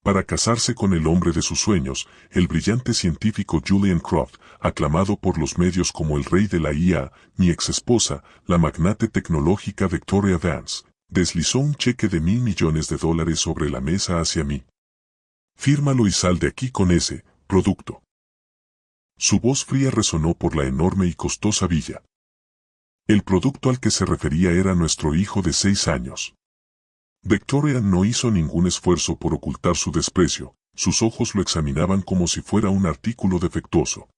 para casarse con el hombre de sus sueños, el brillante científico Julian Croft, aclamado por los medios como el rey de la IA, mi exesposa, la magnate tecnológica Victoria Vance, deslizó un cheque de $1.000 millones sobre la mesa hacia mí. Fírmalo y sal de aquí con ese producto. Su voz fría resonó por la enorme y costosa villa. El producto al que se refería era nuestro hijo de 6 años. Victoria no hizo ningún esfuerzo por ocultar su desprecio, sus ojos lo examinaban como si fuera un artículo defectuoso.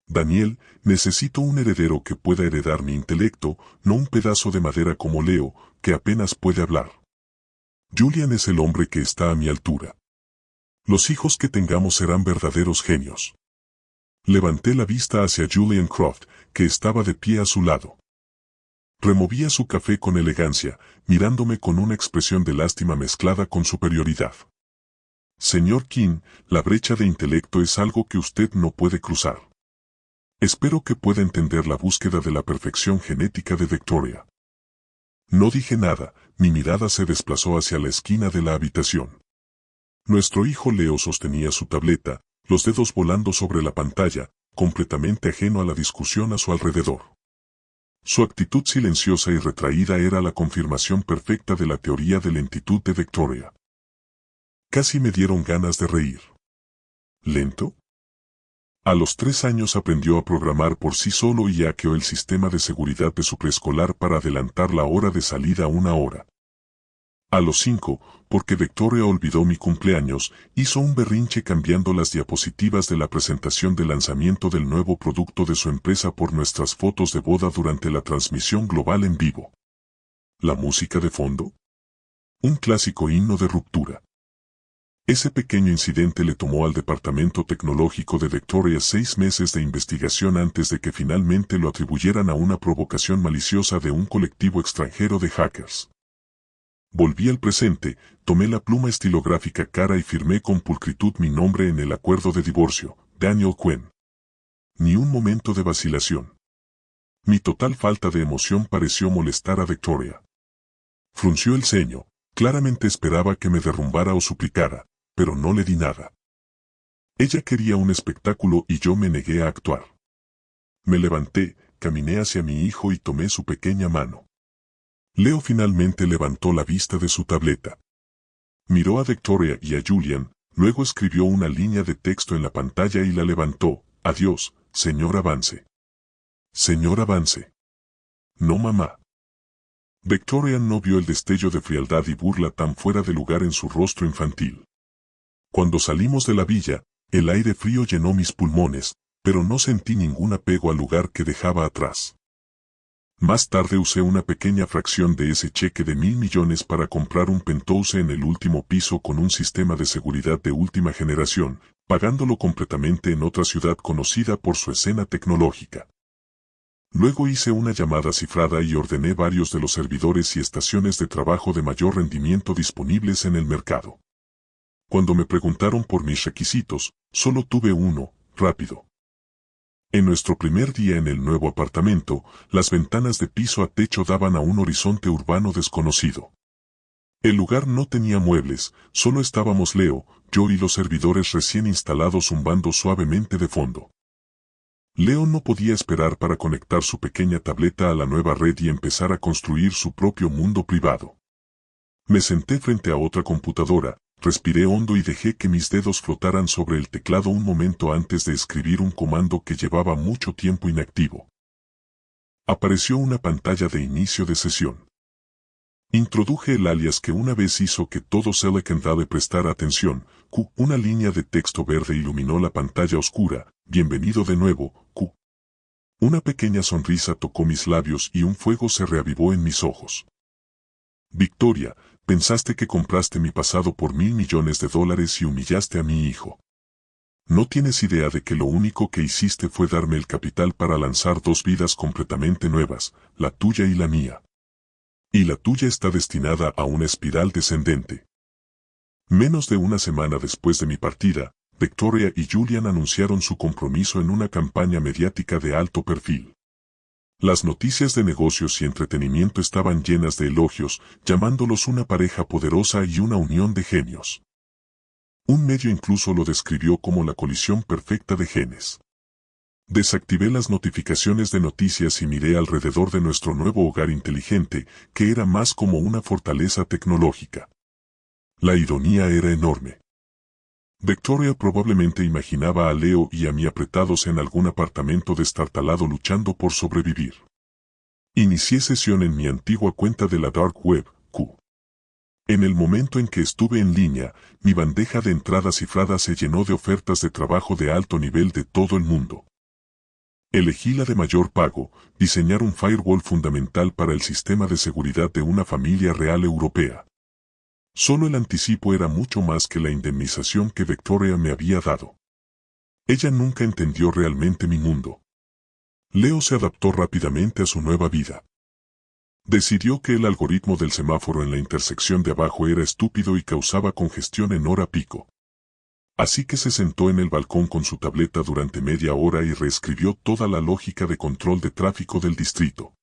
Daniel, necesito un heredero que pueda heredar mi intelecto, no un pedazo de madera como Leo, que apenas puede hablar. Julian es el hombre que está a mi altura. Los hijos que tengamos serán verdaderos genios. Levanté la vista hacia Julian Croft, que estaba de pie a su lado. Removía su café con elegancia, mirándome con una expresión de lástima mezclada con superioridad. Señor King, la brecha de intelecto es algo que usted no puede cruzar. Espero que pueda entender la búsqueda de la perfección genética de Victoria. No dije nada, mi mirada se desplazó hacia la esquina de la habitación. Nuestro hijo Leo sostenía su tableta, los dedos volando sobre la pantalla, completamente ajeno a la discusión a su alrededor. Su actitud silenciosa y retraída era la confirmación perfecta de la teoría de lentitud de Victoria. Casi me dieron ganas de reír. ¿Lento? A los 3 años aprendió a programar por sí solo y hackeó el sistema de seguridad de su preescolar para adelantar la hora de salida 1 hora. A los 5, porque Victoria olvidó mi cumpleaños, hizo un berrinche cambiando las diapositivas de la presentación de lanzamiento del nuevo producto de su empresa por nuestras fotos de boda durante la transmisión global en vivo. ¿La música de fondo? Un clásico himno de ruptura. Ese pequeño incidente le tomó al departamento tecnológico de Victoria 6 meses de investigación antes de que finalmente lo atribuyeran a una provocación maliciosa de un colectivo extranjero de hackers. Volví al presente, tomé la pluma estilográfica cara y firmé con pulcritud mi nombre en el acuerdo de divorcio, Daniel Quinn. Ni un momento de vacilación. Mi total falta de emoción pareció molestar a Victoria. Frunció el ceño, claramente esperaba que me derrumbara o suplicara, pero no le di nada. Ella quería un espectáculo y yo me negué a actuar. Me levanté, caminé hacia mi hijo y tomé su pequeña mano. Leo finalmente levantó la vista de su tableta. Miró a Victoria y a Julian, luego escribió una línea de texto en la pantalla y la levantó. Adiós, señora Vance. Señora Vance. No, mamá. Victoria no vio el destello de frialdad y burla tan fuera de lugar en su rostro infantil. Cuando salimos de la villa, el aire frío llenó mis pulmones, pero no sentí ningún apego al lugar que dejaba atrás. Más tarde usé una pequeña fracción de ese cheque de $1.000 millones para comprar un penthouse en el último piso con un sistema de seguridad de última generación, pagándolo completamente en otra ciudad conocida por su escena tecnológica. Luego hice una llamada cifrada y ordené varios de los servidores y estaciones de trabajo de mayor rendimiento disponibles en el mercado. Cuando me preguntaron por mis requisitos, solo tuve uno, rápido. En nuestro primer día en el nuevo apartamento, las ventanas de piso a techo daban a un horizonte urbano desconocido. El lugar no tenía muebles, solo estábamos Leo, yo y los servidores recién instalados zumbando suavemente de fondo. Leo no podía esperar para conectar su pequeña tableta a la nueva red y empezar a construir su propio mundo privado. Me senté frente a otra computadora, respiré hondo y dejé que mis dedos flotaran sobre el teclado un momento antes de escribir un comando que llevaba mucho tiempo inactivo. Apareció una pantalla de inicio de sesión. Introduje el alias que una vez hizo que todo Silicon Valley prestara atención, Q. Una línea de texto verde iluminó la pantalla oscura, bienvenido de nuevo, Q. Una pequeña sonrisa tocó mis labios y un fuego se reavivó en mis ojos. Victoria, pensaste que compraste mi pasado por $1.000 millones y humillaste a mi hijo. No tienes idea de que lo único que hiciste fue darme el capital para lanzar 2 vidas completamente nuevas, la tuya y la mía. Y la tuya está destinada a una espiral descendente. Menos de una semana después de mi partida, Victoria y Julian anunciaron su compromiso en una campaña mediática de alto perfil. Las noticias de negocios y entretenimiento estaban llenas de elogios, llamándolos una pareja poderosa y una unión de genios. Un medio incluso lo describió como la colisión perfecta de genes. Desactivé las notificaciones de noticias y miré alrededor de nuestro nuevo hogar inteligente, que era más como una fortaleza tecnológica. La ironía era enorme. Victoria probablemente imaginaba a Leo y a mí apretados en algún apartamento destartalado luchando por sobrevivir. Inicié sesión en mi antigua cuenta de la Dark Web, Q. En el momento en que estuve en línea, mi bandeja de entrada cifrada se llenó de ofertas de trabajo de alto nivel de todo el mundo. Elegí la de mayor pago, diseñar un firewall fundamental para el sistema de seguridad de una familia real europea. Solo el anticipo era mucho más que la indemnización que Victoria me había dado. Ella nunca entendió realmente mi mundo. Leo se adaptó rápidamente a su nueva vida. Decidió que el algoritmo del semáforo en la intersección de abajo era estúpido y causaba congestión en hora pico. Así que se sentó en el balcón con su tableta durante media hora y reescribió toda la lógica de control de tráfico del distrito.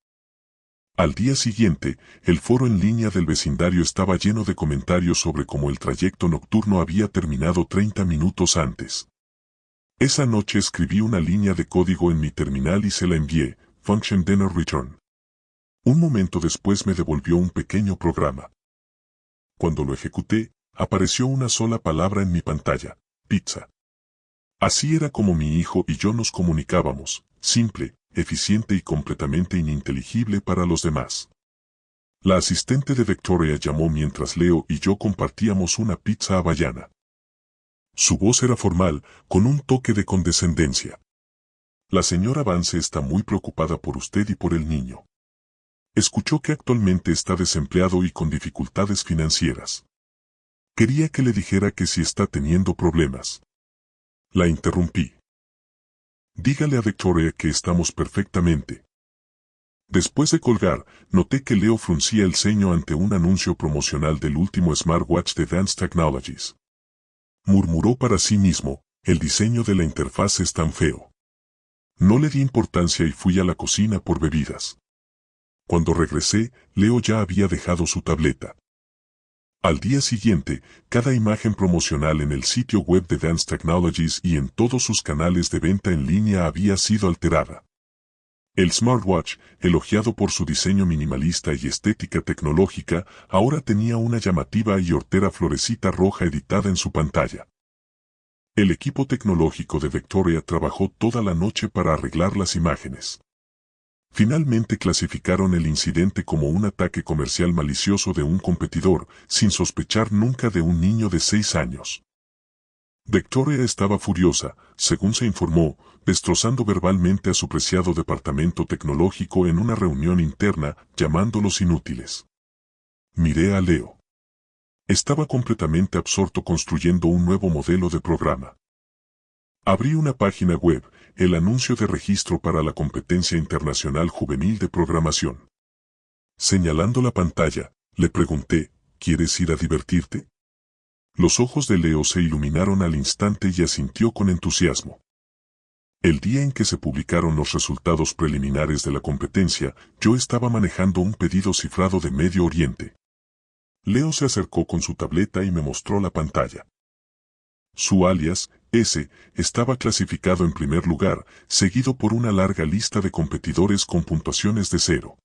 Al día siguiente, el foro en línea del vecindario estaba lleno de comentarios sobre cómo el trayecto nocturno había terminado 30 minutos antes. Esa noche escribí una línea de código en mi terminal y se la envié, Function Dinner Return. Un momento después me devolvió un pequeño programa. Cuando lo ejecuté, apareció una sola palabra en mi pantalla: pizza. Así era como mi hijo y yo nos comunicábamos, simple, eficiente y completamente ininteligible para los demás. La asistente de Victoria llamó mientras Leo y yo compartíamos una pizza hawaiana. Su voz era formal, con un toque de condescendencia. La señora Vance está muy preocupada por usted y por el niño. Escuchó que actualmente está desempleado y con dificultades financieras. Quería que le dijera que si está teniendo problemas. La interrumpí. Dígale a Victoria que estamos perfectamente. Después de colgar, noté que Leo fruncía el ceño ante un anuncio promocional del último smartwatch de Advanced Technologies. Murmuró para sí mismo: el diseño de la interfaz es tan feo. No le di importancia y fui a la cocina por bebidas. Cuando regresé, Leo ya había dejado su tableta. Al día siguiente, cada imagen promocional en el sitio web de Advanced Technologies y en todos sus canales de venta en línea había sido alterada. El smartwatch, elogiado por su diseño minimalista y estética tecnológica, ahora tenía una llamativa y hortera florecita roja editada en su pantalla. El equipo tecnológico de Victoria trabajó toda la noche para arreglar las imágenes. Finalmente clasificaron el incidente como un ataque comercial malicioso de un competidor, sin sospechar nunca de un niño de 6 años. Victoria estaba furiosa, según se informó, destrozando verbalmente a su preciado departamento tecnológico en una reunión interna, llamándolos inútiles. Miré a Leo. Estaba completamente absorto construyendo un nuevo modelo de programa. Abrí una página web, el anuncio de registro para la competencia internacional juvenil de programación. Señalando la pantalla, le pregunté: ¿quieres ir a divertirte? Los ojos de Leo se iluminaron al instante y asintió con entusiasmo. El día en que se publicaron los resultados preliminares de la competencia, yo estaba manejando un pedido cifrado de Medio Oriente. Leo se acercó con su tableta y me mostró la pantalla. Su alias, S, estaba clasificado en primer lugar, seguido por una larga lista de competidores con puntuaciones de 0.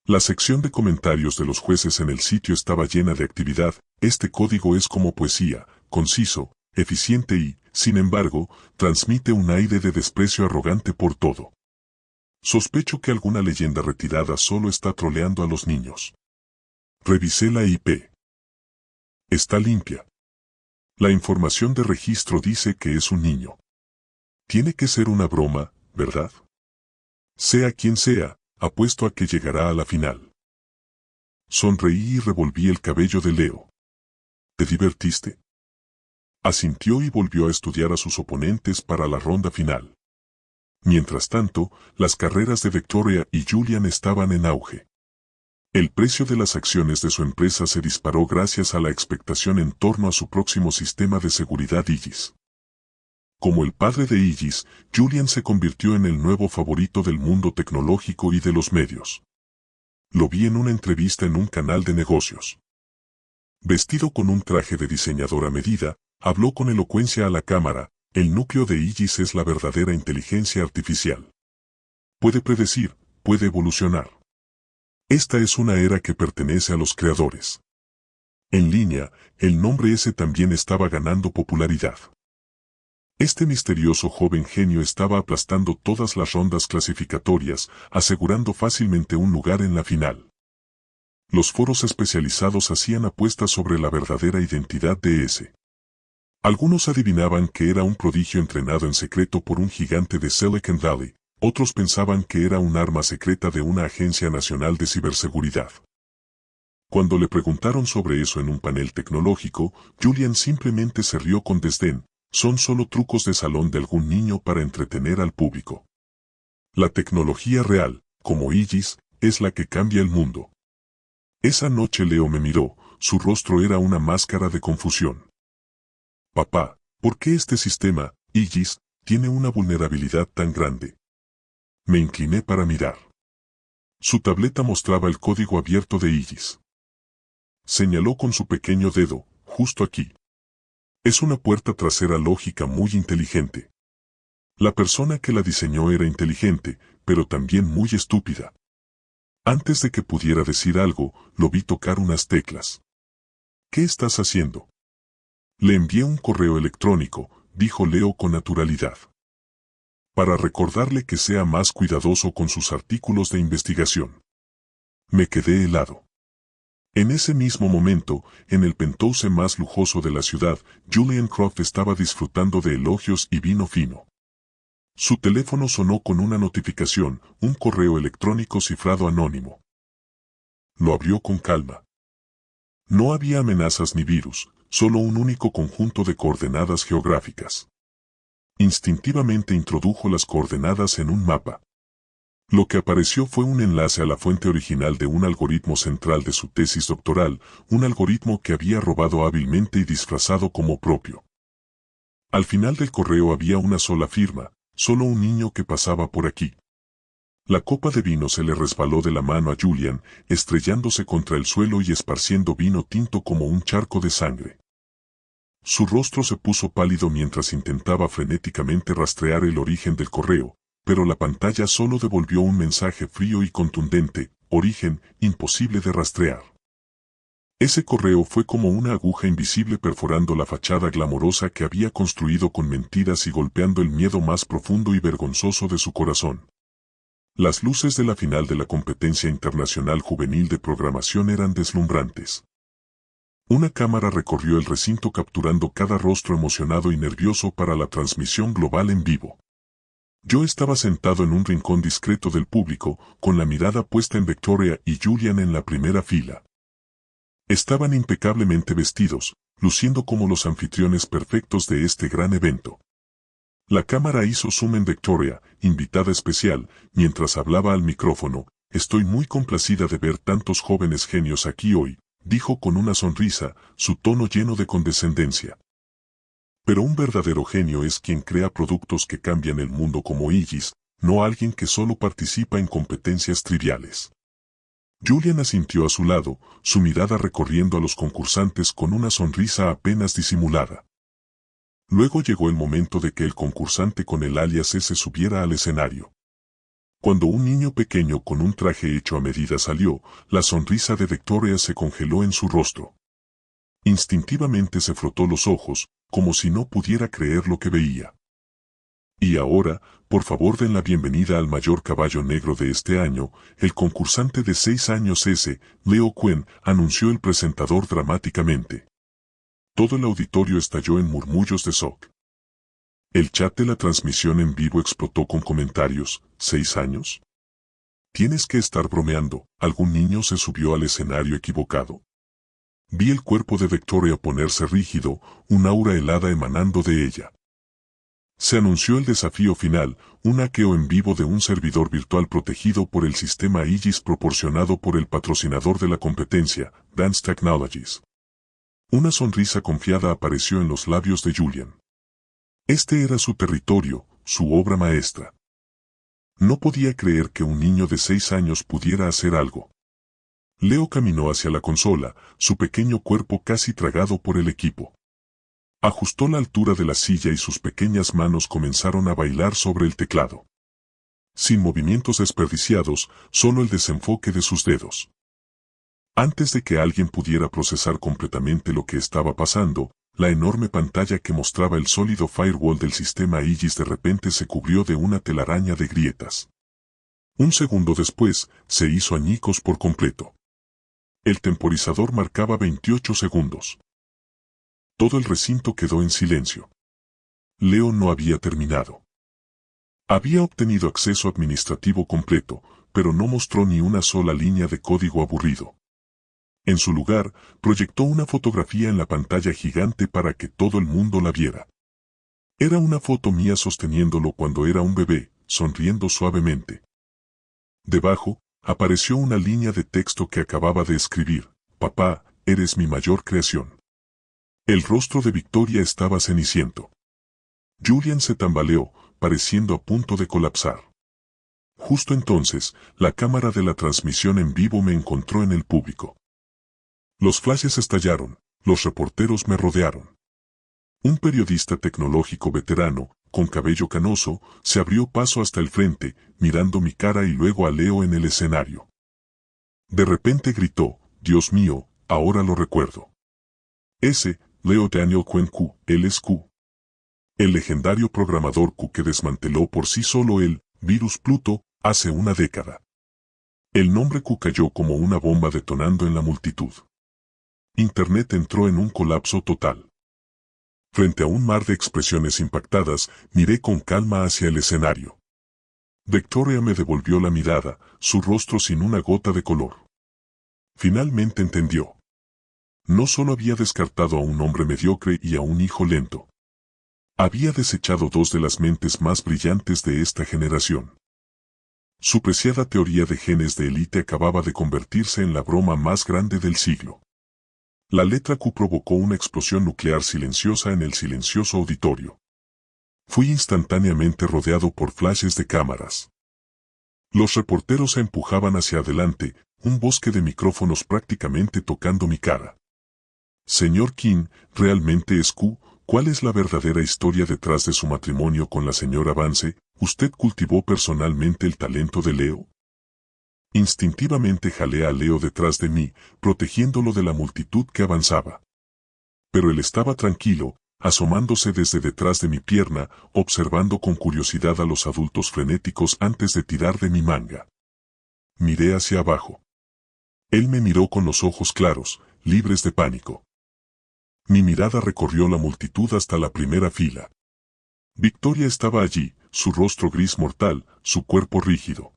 La sección de comentarios de los jueces en el sitio estaba llena de actividad. Este código es como poesía, conciso, eficiente y, sin embargo, transmite un aire de desprecio arrogante por todo. Sospecho que alguna leyenda retirada solo está troleando a los niños. Revisé la IP. Está limpia. La información de registro dice que es un niño. Tiene que ser una broma, ¿verdad? Sea quien sea, apuesto a que llegará a la final. Sonreí y revolví el cabello de Leo. ¿Te divertiste? Asintió y volvió a estudiar a sus oponentes para la ronda final. Mientras tanto, las carreras de Victoria y Julian estaban en auge. El precio de las acciones de su empresa se disparó gracias a la expectación en torno a su próximo sistema de seguridad Aegis. Como el padre de Aegis, Julian se convirtió en el nuevo favorito del mundo tecnológico y de los medios. Lo vi en una entrevista en un canal de negocios. Vestido con un traje de diseñador a medida, habló con elocuencia a la cámara, el núcleo de Aegis es la verdadera inteligencia artificial. Puede predecir, puede evolucionar. Esta es una era que pertenece a los creadores. En línea, el nombre ese también estaba ganando popularidad. Este misterioso joven genio estaba aplastando todas las rondas clasificatorias, asegurando fácilmente un lugar en la final. Los foros especializados hacían apuestas sobre la verdadera identidad de ese. Algunos adivinaban que era un prodigio entrenado en secreto por un gigante de Silicon Valley, otros pensaban que era un arma secreta de una agencia nacional de ciberseguridad. Cuando le preguntaron sobre eso en un panel tecnológico, Julian simplemente se rió con desdén, son solo trucos de salón de algún niño para entretener al público. La tecnología real, como Aegis, es la que cambia el mundo. Esa noche Leo me miró, su rostro era una máscara de confusión. Papá, ¿por qué este sistema, Aegis, tiene una vulnerabilidad tan grande? Me incliné para mirar. Su tableta mostraba el código abierto de Aegis. Señaló con su pequeño dedo, justo aquí. Es una puerta trasera lógica muy inteligente. La persona que la diseñó era inteligente, pero también muy estúpida. Antes de que pudiera decir algo, lo vi tocar unas teclas. ¿Qué estás haciendo? Le envié un correo electrónico, dijo Leo con naturalidad. Para recordarle que sea más cuidadoso con sus artículos de investigación. Me quedé helado. En ese mismo momento, en el penthouse más lujoso de la ciudad, Julian Croft estaba disfrutando de elogios y vino fino. Su teléfono sonó con una notificación, un correo electrónico cifrado anónimo. Lo abrió con calma. No había amenazas ni virus, solo un único conjunto de coordenadas geográficas. Instintivamente introdujo las coordenadas en un mapa. Lo que apareció fue un enlace a la fuente original de un algoritmo central de su tesis doctoral, un algoritmo que había robado hábilmente y disfrazado como propio. Al final del correo había una sola firma, solo un niño que pasaba por aquí. La copa de vino se le resbaló de la mano a Julian, estrellándose contra el suelo y esparciendo vino tinto como un charco de sangre. Su rostro se puso pálido mientras intentaba frenéticamente rastrear el origen del correo, pero la pantalla solo devolvió un mensaje frío y contundente, origen, imposible de rastrear. Ese correo fue como una aguja invisible perforando la fachada glamorosa que había construido con mentiras y golpeando el miedo más profundo y vergonzoso de su corazón. Las luces de la final de la competencia internacional juvenil de programación eran deslumbrantes. Una cámara recorrió el recinto capturando cada rostro emocionado y nervioso para la transmisión global en vivo. Yo estaba sentado en un rincón discreto del público, con la mirada puesta en Victoria y Julian en la primera fila. Estaban impecablemente vestidos, luciendo como los anfitriones perfectos de este gran evento. La cámara hizo zoom en Victoria, invitada especial, mientras hablaba al micrófono. Estoy muy complacida de ver tantos jóvenes genios aquí hoy, dijo con una sonrisa, su tono lleno de condescendencia. Pero un verdadero genio es quien crea productos que cambian el mundo como Aegis, no alguien que solo participa en competencias triviales. Julian asintió a su lado, su mirada recorriendo a los concursantes con una sonrisa apenas disimulada. Luego llegó el momento de que el concursante con el alias S subiera al escenario. Cuando un niño pequeño con un traje hecho a medida salió, la sonrisa de Victoria se congeló en su rostro. Instintivamente se frotó los ojos, como si no pudiera creer lo que veía. Y ahora, por favor den la bienvenida al mayor caballo negro de este año, el concursante de 6 años S, Leo Quinn, anunció el presentador dramáticamente. Todo el auditorio estalló en murmullos de shock. El chat de la transmisión en vivo explotó con comentarios, ¿6 años? Tienes que estar bromeando, ¿algún niño se subió al escenario equivocado? Vi el cuerpo de Victoria ponerse rígido, un aura helada emanando de ella. Se anunció el desafío final, un hackeo en vivo de un servidor virtual protegido por el sistema Aegis proporcionado por el patrocinador de la competencia, Dance Technologies. Una sonrisa confiada apareció en los labios de Julian. Este era su territorio, su obra maestra. No podía creer que un niño de 6 años pudiera hacer algo. Leo caminó hacia la consola, su pequeño cuerpo casi tragado por el equipo. Ajustó la altura de la silla y sus pequeñas manos comenzaron a bailar sobre el teclado. Sin movimientos desperdiciados, solo el desenfoque de sus dedos. Antes de que alguien pudiera procesar completamente lo que estaba pasando, la enorme pantalla que mostraba el sólido firewall del sistema Aegis de repente se cubrió de una telaraña de grietas. Un segundo después, se hizo añicos por completo. El temporizador marcaba 28 segundos. Todo el recinto quedó en silencio. Leo no había terminado. Había obtenido acceso administrativo completo, pero no mostró ni una sola línea de código aburrido. En su lugar, proyectó una fotografía en la pantalla gigante para que todo el mundo la viera. Era una foto mía sosteniéndolo cuando era un bebé, sonriendo suavemente. Debajo, apareció una línea de texto que acababa de escribir: «Papá, eres mi mayor creación». El rostro de Victoria estaba ceniciento. Julian se tambaleó, pareciendo a punto de colapsar. Justo entonces, la cámara de la transmisión en vivo me encontró en el público. Los flashes estallaron, los reporteros me rodearon. Un periodista tecnológico veterano, con cabello canoso, se abrió paso hasta el frente, mirando mi cara y luego a Leo en el escenario. De repente gritó: «Dios mío, ahora lo recuerdo. Ese, Leo Daniel Quen Q, él es Q. El legendario programador Q que desmanteló por sí solo el virus Pluto hace una década». El nombre Q cayó como una bomba detonando en la multitud. Internet entró en un colapso total. Frente a un mar de expresiones impactadas, miré con calma hacia el escenario. Victoria me devolvió la mirada, su rostro sin una gota de color. Finalmente entendió. No solo había descartado a un hombre mediocre y a un hijo lento. Había desechado dos de las mentes más brillantes de esta generación. Su preciada teoría de genes de élite acababa de convertirse en la broma más grande del siglo. La letra Q provocó una explosión nuclear silenciosa en el silencioso auditorio. Fui instantáneamente rodeado por flashes de cámaras. Los reporteros se empujaban hacia adelante, un bosque de micrófonos prácticamente tocando mi cara. «Señor King, ¿realmente es Q? ¿Cuál es la verdadera historia detrás de su matrimonio con la señora Vance? ¿Usted cultivó personalmente el talento de Leo?» Instintivamente jalé a Leo detrás de mí, protegiéndolo de la multitud que avanzaba. Pero él estaba tranquilo, asomándose desde detrás de mi pierna, observando con curiosidad a los adultos frenéticos antes de tirar de mi manga. Miré hacia abajo. Él me miró con los ojos claros, libres de pánico. Mi mirada recorrió la multitud hasta la primera fila. Victoria estaba allí, su rostro gris mortal, su cuerpo rígido.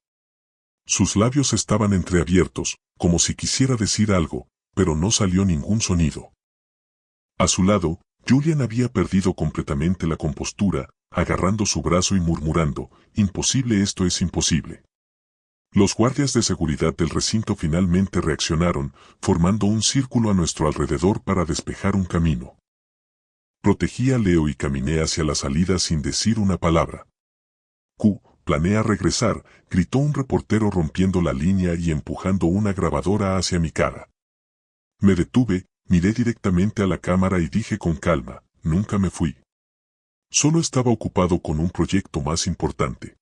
Sus labios estaban entreabiertos, como si quisiera decir algo, pero no salió ningún sonido. A su lado, Julian había perdido completamente la compostura, agarrando su brazo y murmurando: «Imposible, esto es imposible». Los guardias de seguridad del recinto finalmente reaccionaron, formando un círculo a nuestro alrededor para despejar un camino. Protegí a Leo y caminé hacia la salida sin decir una palabra. «Q, planea regresar», gritó un reportero rompiendo la línea y empujando una grabadora hacia mi cara. Me detuve, miré directamente a la cámara y dije con calma: «Nunca me fui. Solo estaba ocupado con un proyecto más importante».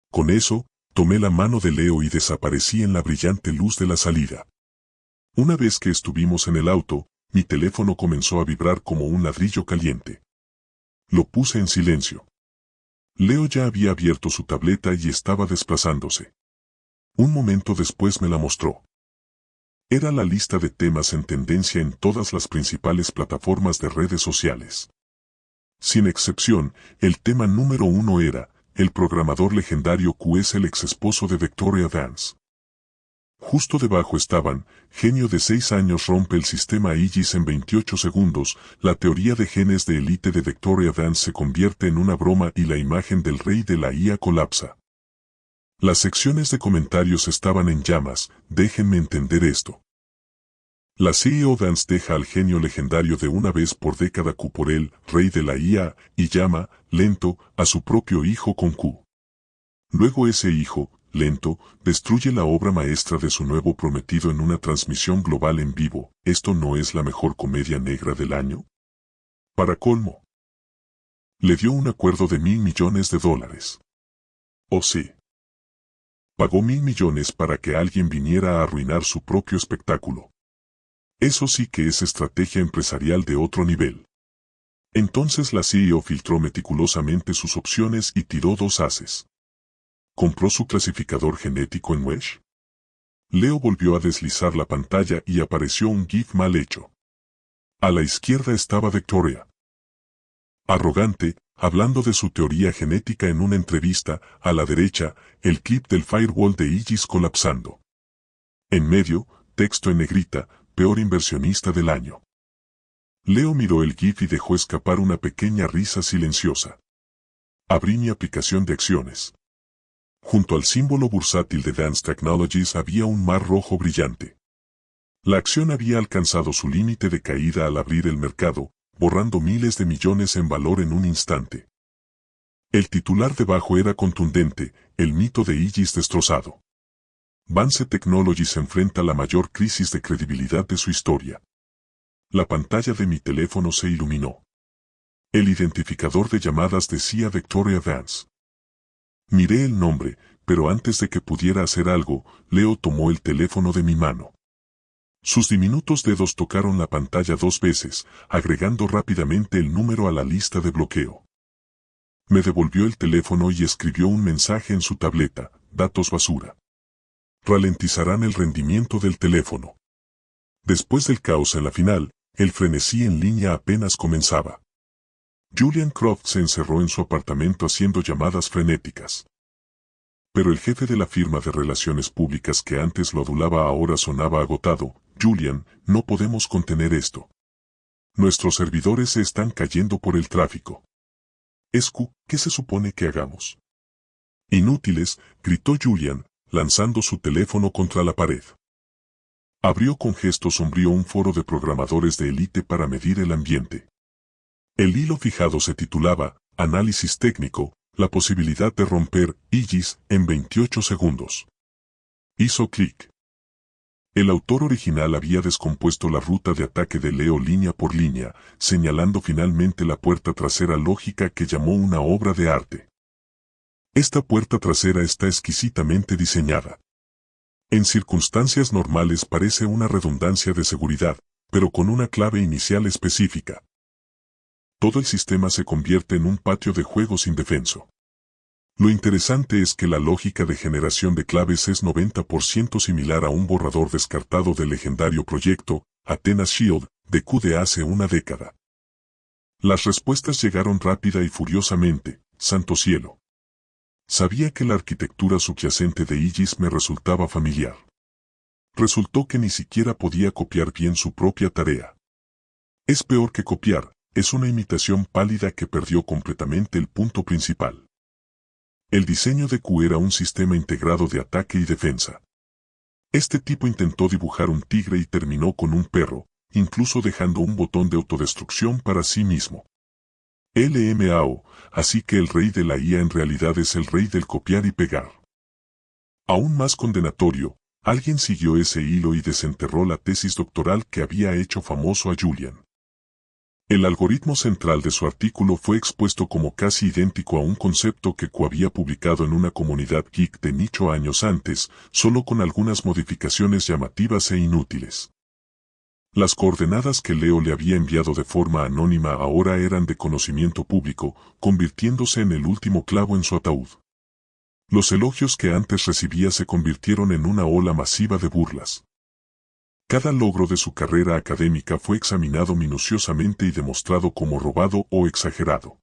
Con eso, tomé la mano de Leo y desaparecí en la brillante luz de la salida. Una vez que estuvimos en el auto, mi teléfono comenzó a vibrar como un ladrillo caliente. Lo puse en silencio. Leo ya había abierto su tableta y estaba desplazándose. Un momento después me la mostró. Era la lista de temas en tendencia en todas las principales plataformas de redes sociales. Sin excepción, el tema número 1 era: el programador legendario Q es el exesposo de Victoria Vance. Justo debajo estaban: genio de 6 años rompe el sistema Aegis en 28 segundos, la teoría de genes de élite de Victoria Vance se convierte en una broma y la imagen del rey de la IA colapsa. Las secciones de comentarios estaban en llamas: déjenme entender esto. La CEO Vance deja al genio legendario de una vez por década Q por el rey de la IA y llama, lento, a su propio hijo con Q. Luego ese hijo, lento, destruye la obra maestra de su nuevo prometido en una transmisión global en vivo. ¿Esto no es la mejor comedia negra del año? Para colmo, le dio un acuerdo de $1.000 millones. O sí. Pagó $1.000 millones para que alguien viniera a arruinar su propio espectáculo. Eso sí que es estrategia empresarial de otro nivel. Entonces la CEO filtró meticulosamente sus opciones y tiró 2 ases. ¿Compró su clasificador genético en Wesh? Leo volvió a deslizar la pantalla y apareció un GIF mal hecho. A la izquierda estaba Victoria, arrogante, hablando de su teoría genética en una entrevista. A la derecha, el clip del firewall de Aegis colapsando. En medio, texto en negrita, peor inversionista del año. Leo miró el GIF y dejó escapar una pequeña risa silenciosa. Abrí mi aplicación de acciones. Junto al símbolo bursátil de Vance Technologies había un mar rojo brillante. La acción había alcanzado su límite de caída al abrir el mercado, borrando miles de millones en valor en un instante. El titular debajo era contundente: el mito de Aegis destrozado. Vance Technologies enfrenta la mayor crisis de credibilidad de su historia. La pantalla de mi teléfono se iluminó. El identificador de llamadas decía Victoria Vance. Miré el nombre, pero antes de que pudiera hacer algo, Leo tomó el teléfono de mi mano. Sus diminutos dedos tocaron la pantalla 2 veces, agregando rápidamente el número a la lista de bloqueo. Me devolvió el teléfono y escribió un mensaje en su tableta: datos basura. Ralentizarán el rendimiento del teléfono. Después del caos en la final, el frenesí en línea apenas comenzaba. Julian Croft se encerró en su apartamento haciendo llamadas frenéticas. Pero el jefe de la firma de relaciones públicas que antes lo adulaba ahora sonaba agotado. Julian, no podemos contener esto. Nuestros servidores se están cayendo por el tráfico. Escu, ¿qué se supone que hagamos? Inútiles, gritó Julian, lanzando su teléfono contra la pared. Abrió con gesto sombrío un foro de programadores de élite para medir el ambiente. El hilo fijado se titulaba: Análisis técnico, la posibilidad de romper Aegis en 28 segundos. Hizo clic. El autor original había descompuesto la ruta de ataque de Leo línea por línea, señalando finalmente la puerta trasera lógica que llamó una obra de arte. Esta puerta trasera está exquisitamente diseñada. En circunstancias normales parece una redundancia de seguridad, pero con una clave inicial específica. Todo el sistema se convierte en un patio de juegos indefenso. Lo interesante es que la lógica de generación de claves es 90% similar a un borrador descartado del legendario proyecto Athena Shield de Q de hace una década. Las respuestas llegaron rápida y furiosamente. Santo cielo. Sabía que la arquitectura subyacente de Aegis me resultaba familiar. Resultó que ni siquiera podía copiar bien su propia tarea. Es peor que copiar, es una imitación pálida que perdió completamente el punto principal. El diseño de Q era un sistema integrado de ataque y defensa. Este tipo intentó dibujar un tigre y terminó con un perro, incluso dejando un botón de autodestrucción para sí mismo. LMAO, así que el rey de la IA en realidad es el rey del copiar y pegar. Aún más condenatorio, alguien siguió ese hilo y desenterró la tesis doctoral que había hecho famoso a Julian. El algoritmo central de su artículo fue expuesto como casi idéntico a un concepto que Q había publicado en una comunidad geek de nicho años antes, solo con algunas modificaciones llamativas e inútiles. Las coordenadas que Leo le había enviado de forma anónima ahora eran de conocimiento público, convirtiéndose en el último clavo en su ataúd. Los elogios que antes recibía se convirtieron en una ola masiva de burlas. Cada logro de su carrera académica fue examinado minuciosamente y demostrado como robado o exagerado.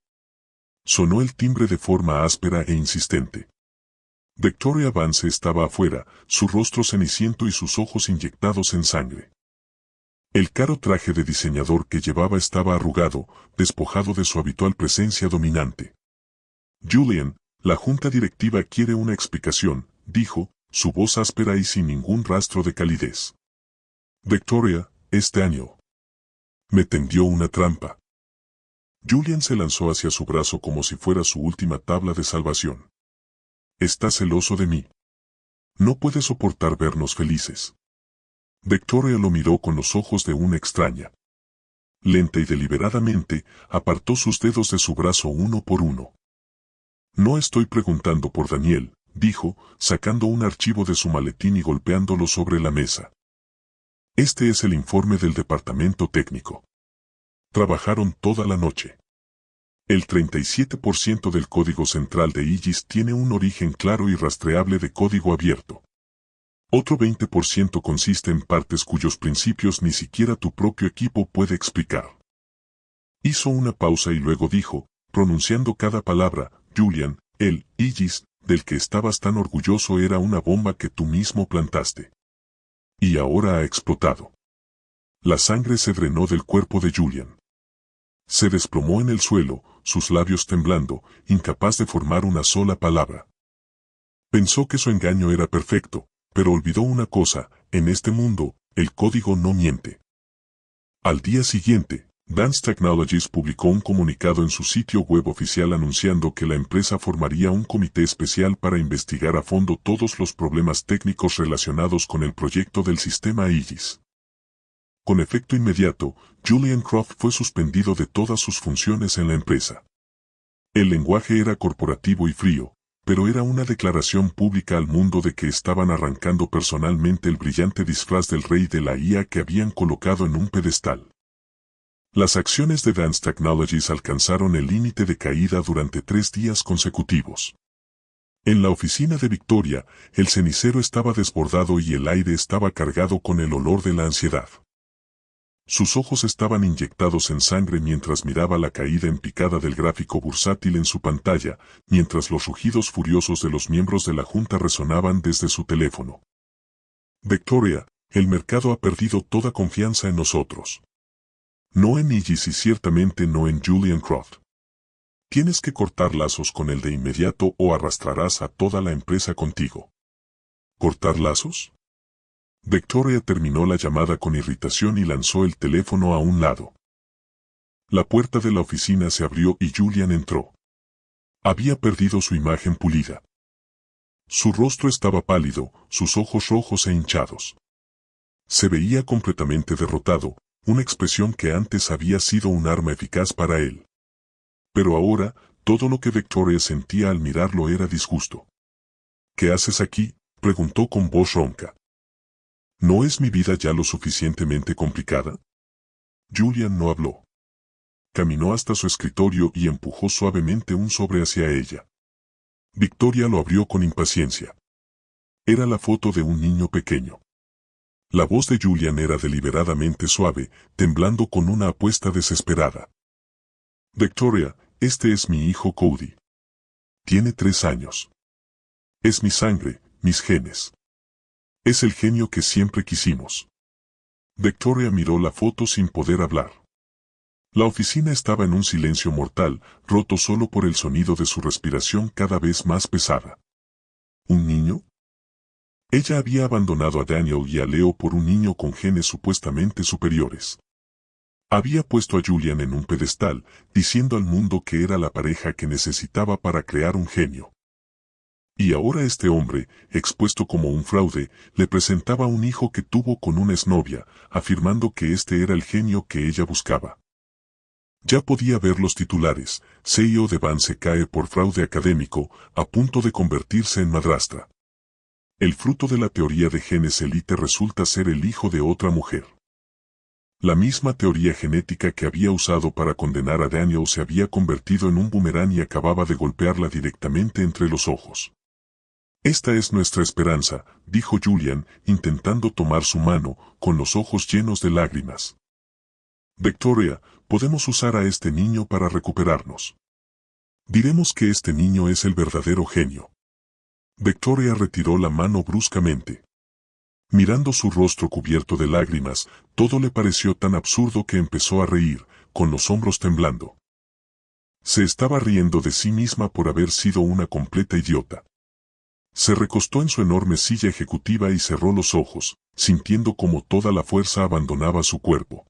Sonó el timbre de forma áspera e insistente. Victoria Vance estaba afuera, su rostro ceniciento y sus ojos inyectados en sangre. El caro traje de diseñador que llevaba estaba arrugado, despojado de su habitual presencia dominante. Julian, la junta directiva quiere una explicación, dijo, su voz áspera y sin ningún rastro de calidez. Victoria, este año. Me tendió una trampa. Julian se lanzó hacia su brazo como si fuera su última tabla de salvación. Está celoso de mí. No puede soportar vernos felices. Victoria lo miró con los ojos de una extraña. Lenta y deliberadamente, apartó sus dedos de su brazo uno por uno. No estoy preguntando por Daniel, dijo, sacando un archivo de su maletín y golpeándolo sobre la mesa. Este es el informe del departamento técnico. Trabajaron toda la noche. El 37% del código central de Aegis tiene un origen claro y rastreable de código abierto. Otro 20% consiste en partes cuyos principios ni siquiera tu propio equipo puede explicar. Hizo una pausa y luego dijo, pronunciando cada palabra, Julian, el Aegis, del que estabas tan orgulloso era una bomba que tú mismo plantaste. Y ahora ha explotado. La sangre se drenó del cuerpo de Julian. Se desplomó en el suelo, sus labios temblando, incapaz de formar una sola palabra. Pensó que su engaño era perfecto, pero olvidó una cosa, en este mundo, el código no miente. Al día siguiente, Advanced Technologies publicó un comunicado en su sitio web oficial anunciando que la empresa formaría un comité especial para investigar a fondo todos los problemas técnicos relacionados con el proyecto del sistema Aegis. Con efecto inmediato, Julian Croft fue suspendido de todas sus funciones en la empresa. El lenguaje era corporativo y frío, pero era una declaración pública al mundo de que estaban arrancando personalmente el brillante disfraz del rey de la IA que habían colocado en un pedestal. Las acciones de Advanced Technologies alcanzaron el límite de caída durante 3 días consecutivos. En la oficina de Victoria, el cenicero estaba desbordado y el aire estaba cargado con el olor de la ansiedad. Sus ojos estaban inyectados en sangre mientras miraba la caída en picada del gráfico bursátil en su pantalla, mientras los rugidos furiosos de los miembros de la junta resonaban desde su teléfono. Victoria, el mercado ha perdido toda confianza en nosotros. No en Aegis y ciertamente no en Julian Croft. Tienes que cortar lazos con él de inmediato o arrastrarás a toda la empresa contigo. ¿Cortar lazos? Victoria terminó la llamada con irritación y lanzó el teléfono a un lado. La puerta de la oficina se abrió y Julian entró. Había perdido su imagen pulida. Su rostro estaba pálido, sus ojos rojos e hinchados. Se veía completamente derrotado, una expresión que antes había sido un arma eficaz para él. Pero ahora, todo lo que Victoria sentía al mirarlo era disgusto. ¿Qué haces aquí?, preguntó con voz ronca. ¿No es mi vida ya lo suficientemente complicada? Julian no habló. Caminó hasta su escritorio y empujó suavemente un sobre hacia ella. Victoria lo abrió con impaciencia. Era la foto de un niño pequeño. La voz de Julian era deliberadamente suave, temblando con una apuesta desesperada. Victoria, este es mi hijo Cody. Tiene 3 años. Es mi sangre, mis genes. Es el genio que siempre quisimos. Victoria miró la foto sin poder hablar. La oficina estaba en un silencio mortal, roto solo por el sonido de su respiración cada vez más pesada. ¿Un niño? Ella había abandonado a Daniel y a Leo por un niño con genes supuestamente superiores. Había puesto a Julian en un pedestal, diciendo al mundo que era la pareja que necesitaba para crear un genio. Y ahora este hombre, expuesto como un fraude, le presentaba un hijo que tuvo con una exnovia, afirmando que este era el genio que ella buscaba. Ya podía ver los titulares: CEO de Vance cae por fraude académico, a punto de convertirse en madrastra. El fruto de la teoría de genes elite resulta ser el hijo de otra mujer. La misma teoría genética que había usado para condenar a Daniel se había convertido en un boomerang y acababa de golpearla directamente entre los ojos. Esta es nuestra esperanza, dijo Julian, intentando tomar su mano, con los ojos llenos de lágrimas. Victoria, podemos usar a este niño para recuperarnos. Diremos que este niño es el verdadero genio. Victoria retiró la mano bruscamente. Mirando su rostro cubierto de lágrimas, todo le pareció tan absurdo que empezó a reír, con los hombros temblando. Se estaba riendo de sí misma por haber sido una completa idiota. Se recostó en su enorme silla ejecutiva y cerró los ojos, sintiendo como toda la fuerza abandonaba su cuerpo.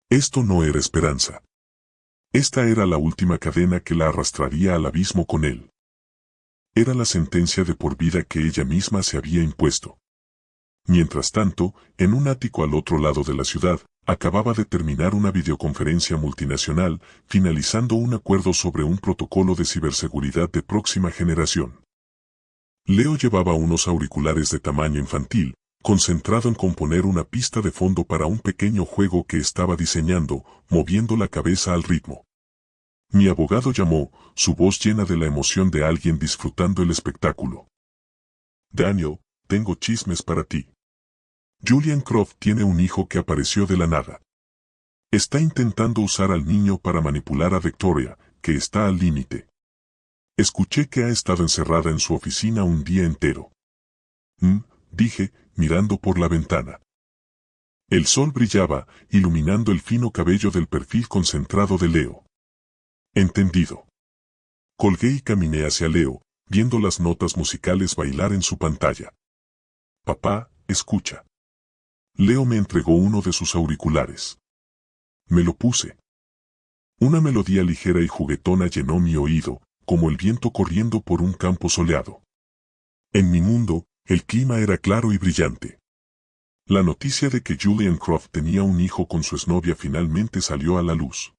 Esto no era esperanza. Esta era la última cadena que la arrastraría al abismo con él. Era la sentencia de por vida que ella misma se había impuesto. Mientras tanto, en un ático al otro lado de la ciudad, acababa de terminar una videoconferencia multinacional, finalizando un acuerdo sobre un protocolo de ciberseguridad de próxima generación. Leo llevaba unos auriculares de tamaño infantil, concentrado en componer una pista de fondo para un pequeño juego que estaba diseñando, moviendo la cabeza al ritmo. Mi abogado llamó, su voz llena de la emoción de alguien disfrutando el espectáculo. Daniel, tengo chismes para ti. Julian Croft tiene un hijo que apareció de la nada. Está intentando usar al niño para manipular a Victoria, que está al límite. Escuché que ha estado encerrada en su oficina un día entero. Dije, mirando por la ventana. El sol brillaba, iluminando el fino cabello del perfil concentrado de Leo. Entendido. Colgué y caminé hacia Leo, viendo las notas musicales bailar en su pantalla. Papá, escucha. Leo me entregó uno de sus auriculares. Me lo puse. Una melodía ligera y juguetona llenó mi oído, como el viento corriendo por un campo soleado. En mi mundo, el clima era claro y brillante. La noticia de que Julian Croft tenía un hijo con su exnovia finalmente salió a la luz.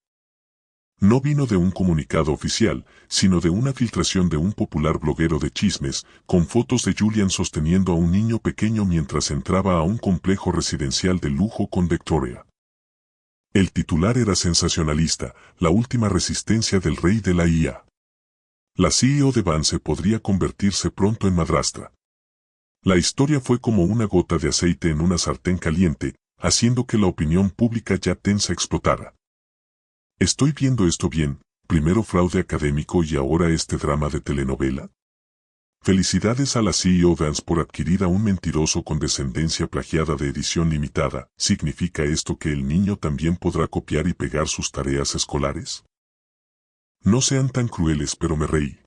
No vino de un comunicado oficial, sino de una filtración de un popular bloguero de chismes, con fotos de Julian sosteniendo a un niño pequeño mientras entraba a un complejo residencial de lujo con Victoria. El titular era sensacionalista, la última resistencia del rey de la IA. La CEO de Vance podría convertirse pronto en madrastra. La historia fue como una gota de aceite en una sartén caliente, haciendo que la opinión pública ya tensa explotara. ¿Estoy viendo esto bien? Primero fraude académico y ahora este drama de telenovela. Felicidades a la CEO Vance por adquirir a un mentiroso con descendencia plagiada de edición limitada. ¿Significa esto que el niño también podrá copiar y pegar sus tareas escolares? No sean tan crueles, pero me reí.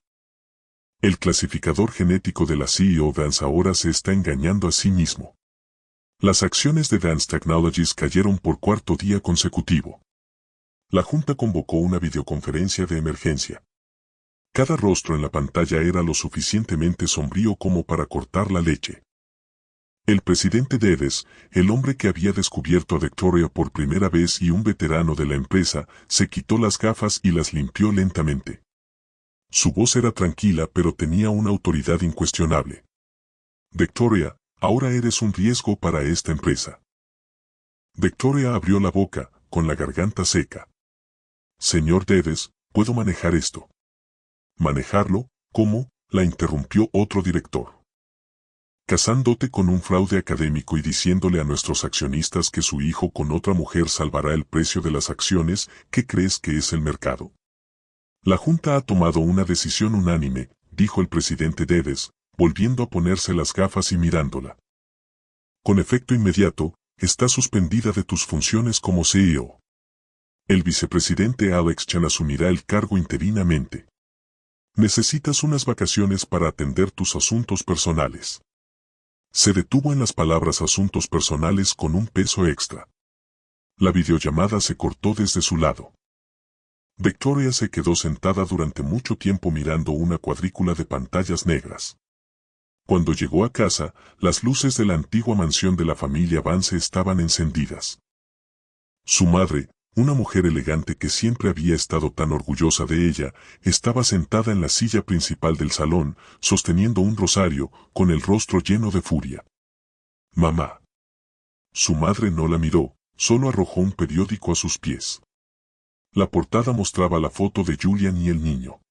El clasificador genético de la CEO Vance ahora se está engañando a sí mismo. Las acciones de Vance Technologies cayeron por cuarto día consecutivo. La Junta convocó una videoconferencia de emergencia. Cada rostro en la pantalla era lo suficientemente sombrío como para cortar la leche. El presidente Dedes, el hombre que había descubierto a Victoria por primera vez y un veterano de la empresa, se quitó las gafas y las limpió lentamente. Su voz era tranquila pero tenía una autoridad incuestionable. Victoria, ahora eres un riesgo para esta empresa. Victoria abrió la boca, con la garganta seca. Señor Dedes, ¿puedo manejar esto? ¿Manejarlo? ¿Cómo? La interrumpió otro director. Casándote con un fraude académico y diciéndole a nuestros accionistas que su hijo con otra mujer salvará el precio de las acciones, ¿qué crees que es el mercado? La Junta ha tomado una decisión unánime, dijo el presidente Dedes, volviendo a ponerse las gafas y mirándola. Con efecto inmediato, está suspendida de tus funciones como CEO. El vicepresidente Alex Chan asumirá el cargo interinamente. Necesitas unas vacaciones para atender tus asuntos personales. Se detuvo en las palabras asuntos personales con un peso extra. La videollamada se cortó desde su lado. Victoria se quedó sentada durante mucho tiempo mirando una cuadrícula de pantallas negras. Cuando llegó a casa, las luces de la antigua mansión de la familia Vance estaban encendidas. Su madre, una mujer elegante que siempre había estado tan orgullosa de ella, estaba sentada en la silla principal del salón, sosteniendo un rosario, con el rostro lleno de furia. Mamá. Su madre no la miró, solo arrojó un periódico a sus pies. La portada mostraba la foto de Julian y el niño.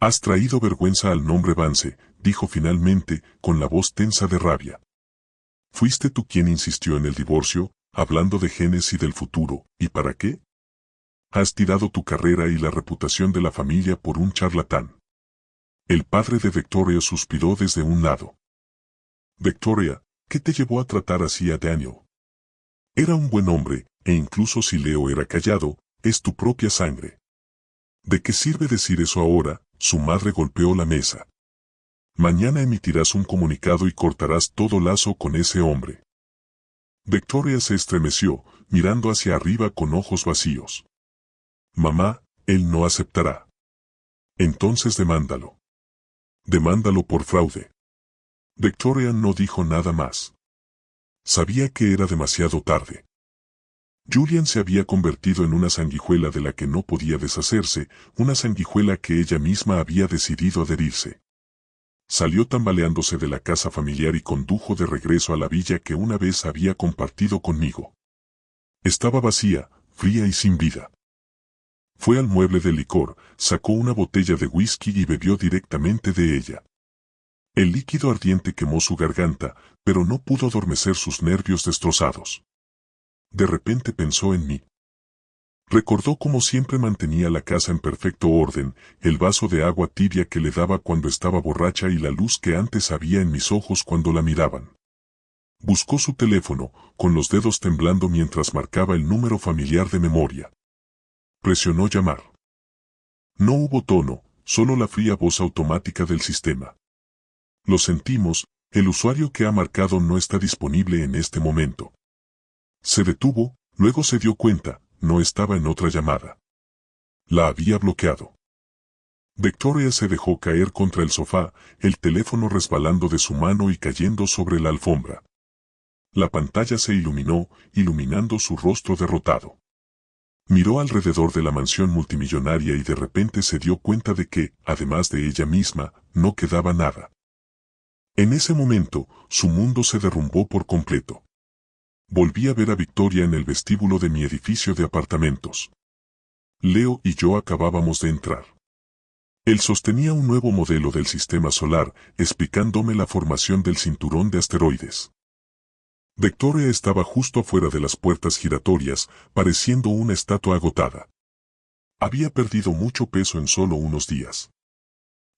Has traído vergüenza al nombre Vance, dijo finalmente, con la voz tensa de rabia. Fuiste tú quien insistió en el divorcio, hablando de genes y del futuro, ¿y para qué? Has tirado tu carrera y la reputación de la familia por un charlatán. El padre de Victoria suspiró desde un lado. Victoria, ¿qué te llevó a tratar así a Daniel? Era un buen hombre, e incluso si Leo era callado, es tu propia sangre. ¿De qué sirve decir eso ahora? Su madre golpeó la mesa. Mañana emitirás un comunicado y cortarás todo lazo con ese hombre. Victoria se estremeció, mirando hacia arriba con ojos vacíos. Mamá, él no aceptará. Entonces demándalo. Demándalo por fraude. Victoria no dijo nada más. Sabía que era demasiado tarde. Julian se había convertido en una sanguijuela de la que no podía deshacerse, una sanguijuela que ella misma había decidido adherirse. Salió tambaleándose de la casa familiar y condujo de regreso a la villa que una vez había compartido conmigo. Estaba vacía, fría y sin vida. Fue al mueble de licor, sacó una botella de whisky y bebió directamente de ella. El líquido ardiente quemó su garganta, pero no pudo adormecer sus nervios destrozados. De repente pensó en mí. Recordó cómo siempre mantenía la casa en perfecto orden, el vaso de agua tibia que le daba cuando estaba borracha y la luz que antes había en mis ojos cuando la miraban. Buscó su teléfono, con los dedos temblando mientras marcaba el número familiar de memoria. Presionó llamar. No hubo tono, solo la fría voz automática del sistema. Lo sentimos, el usuario que ha marcado no está disponible en este momento. Se detuvo, luego se dio cuenta, no estaba en otra llamada. La había bloqueado. Victoria se dejó caer contra el sofá, el teléfono resbalando de su mano y cayendo sobre la alfombra. La pantalla se iluminó, iluminando su rostro derrotado. Miró alrededor de la mansión multimillonaria y de repente se dio cuenta de que, además de ella misma, no quedaba nada. En ese momento, su mundo se derrumbó por completo. Volví a ver a Victoria en el vestíbulo de mi edificio de apartamentos. Leo y yo acabábamos de entrar. Él sostenía un nuevo modelo del sistema solar, explicándome la formación del cinturón de asteroides. Victoria estaba justo afuera de las puertas giratorias, pareciendo una estatua agotada. Había perdido mucho peso en solo unos días.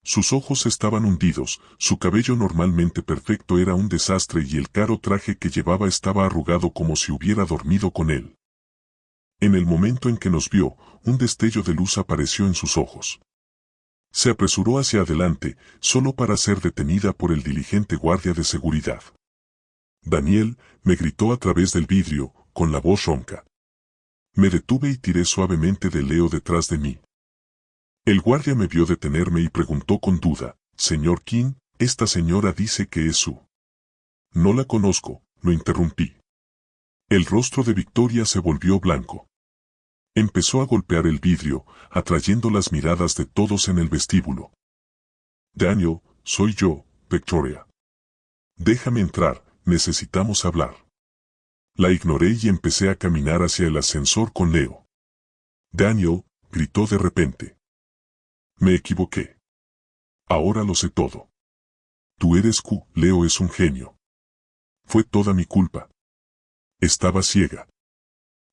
Sus ojos estaban hundidos, su cabello normalmente perfecto era un desastre y el caro traje que llevaba estaba arrugado como si hubiera dormido con él. En el momento en que nos vio, un destello de luz apareció en sus ojos. Se apresuró hacia adelante, solo para ser detenida por el diligente guardia de seguridad. Daniel, me gritó a través del vidrio, con la voz ronca. Me detuve y tiré suavemente de Leo detrás de mí. El guardia me vio detenerme y preguntó con duda, «Señor King, esta señora dice que es su». «No la conozco», lo interrumpí. El rostro de Victoria se volvió blanco. Empezó a golpear el vidrio, atrayendo las miradas de todos en el vestíbulo. «Daniel, soy yo, Victoria. Déjame entrar, necesitamos hablar». La ignoré y empecé a caminar hacia el ascensor con Leo. «Daniel», gritó de repente. Me equivoqué. Ahora lo sé todo. Tú eres Q, Leo es un genio. Fue toda mi culpa. Estaba ciega.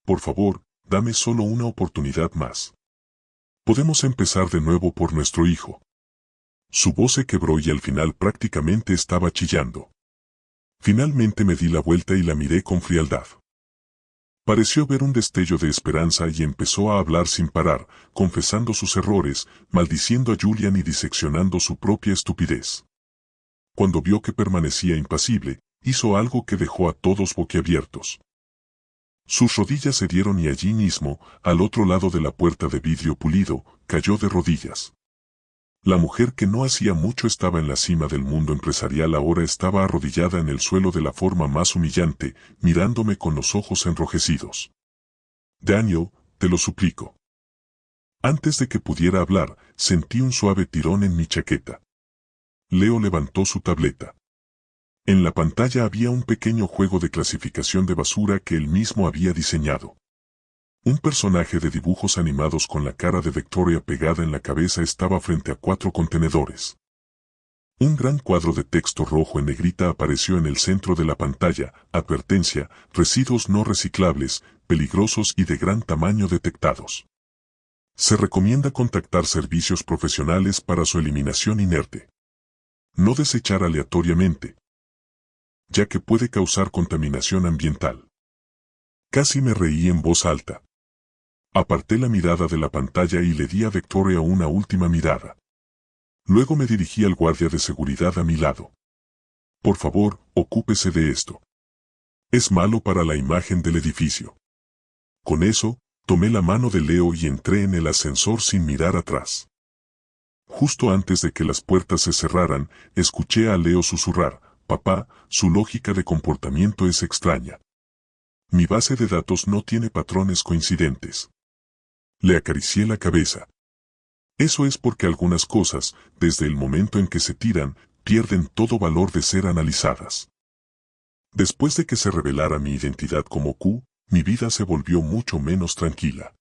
Por favor, dame solo una oportunidad más. Podemos empezar de nuevo por nuestro hijo. Su voz se quebró y al final prácticamente estaba chillando. Finalmente me di la vuelta y la miré con frialdad. Pareció ver un destello de esperanza y empezó a hablar sin parar, confesando sus errores, maldiciendo a Julian y diseccionando su propia estupidez. Cuando vio que permanecía impasible, hizo algo que dejó a todos boquiabiertos. Sus rodillas se dieron y allí mismo, al otro lado de la puerta de vidrio pulido, cayó de rodillas. La mujer que no hacía mucho estaba en la cima del mundo empresarial ahora estaba arrodillada en el suelo de la forma más humillante, mirándome con los ojos enrojecidos. «Daniel, te lo suplico». Antes de que pudiera hablar, sentí un suave tirón en mi chaqueta. Leo levantó su tableta. En la pantalla había un pequeño juego de clasificación de basura que él mismo había diseñado. Un personaje de dibujos animados con la cara de Victoria pegada en la cabeza estaba frente a 4 contenedores. Un gran cuadro de texto rojo en negrita apareció en el centro de la pantalla, advertencia, residuos no reciclables, peligrosos y de gran tamaño detectados. Se recomienda contactar servicios profesionales para su eliminación inerte. No desechar aleatoriamente, ya que puede causar contaminación ambiental. Casi me reí en voz alta. Aparté la mirada de la pantalla y le di a Victoria una última mirada. Luego me dirigí al guardia de seguridad a mi lado. Por favor, ocúpese de esto. Es malo para la imagen del edificio. Con eso, tomé la mano de Leo y entré en el ascensor sin mirar atrás. Justo antes de que las puertas se cerraran, escuché a Leo susurrar, «Papá, su lógica de comportamiento es extraña». Mi base de datos no tiene patrones coincidentes. Le acaricié la cabeza. Eso es porque algunas cosas, desde el momento en que se tiran, pierden todo valor de ser analizadas. Después de que se revelara mi identidad como Q, mi vida se volvió mucho menos tranquila.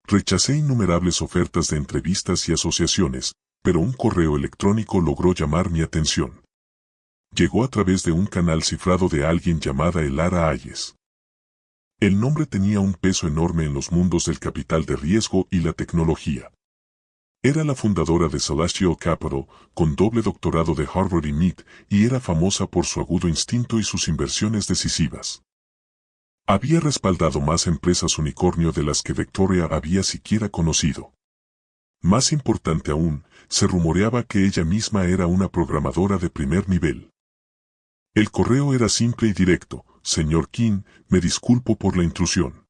Rechacé innumerables ofertas de entrevistas y asociaciones, pero un correo electrónico logró llamar mi atención. Llegó a través de un canal cifrado de alguien llamada Elara Hayes. El nombre tenía un peso enorme en los mundos del capital de riesgo y la tecnología. Era la fundadora de Celestial Capital, con doble doctorado de Harvard y MIT, y era famosa por su agudo instinto y sus inversiones decisivas. Había respaldado más empresas unicornio de las que Victoria había siquiera conocido. Más importante aún, se rumoreaba que ella misma era una programadora de primer nivel. El correo era simple y directo: señor King, me disculpo por la intrusión.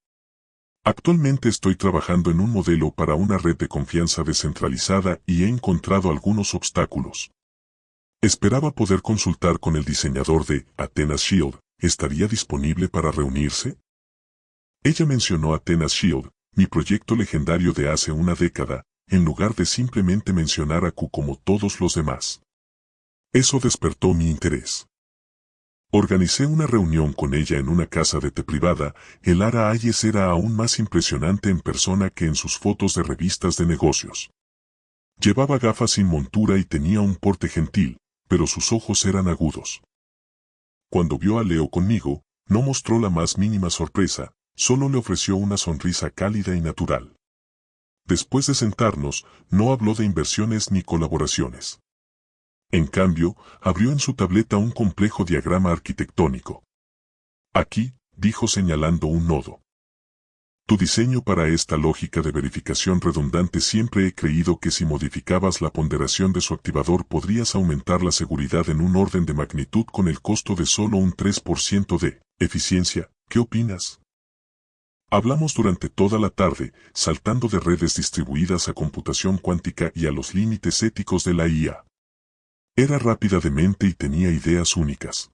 Actualmente estoy trabajando en un modelo para una red de confianza descentralizada y he encontrado algunos obstáculos. Esperaba poder consultar con el diseñador de Athena Shield. ¿Estaría disponible para reunirse? Ella mencionó Athena Shield, mi proyecto legendario de hace una década, en lugar de simplemente mencionar a Q como todos los demás. Eso despertó mi interés. Organicé una reunión con ella en una casa de té privada. Elara Hayes era aún más impresionante en persona que en sus fotos de revistas de negocios. Llevaba gafas sin montura y tenía un porte gentil, pero sus ojos eran agudos. Cuando vio a Leo conmigo, no mostró la más mínima sorpresa, solo le ofreció una sonrisa cálida y natural. Después de sentarnos, no habló de inversiones ni colaboraciones. En cambio, abrió en su tableta un complejo diagrama arquitectónico. Aquí, dijo señalando un nodo. Tu diseño para esta lógica de verificación redundante. Siempre he creído que si modificabas la ponderación de su activador podrías aumentar la seguridad en un orden de magnitud con el costo de solo un 3% de eficiencia. ¿Qué opinas? Hablamos durante toda la tarde, saltando de redes distribuidas a computación cuántica y a los límites éticos de la IA. Era rápida de mente y tenía ideas únicas.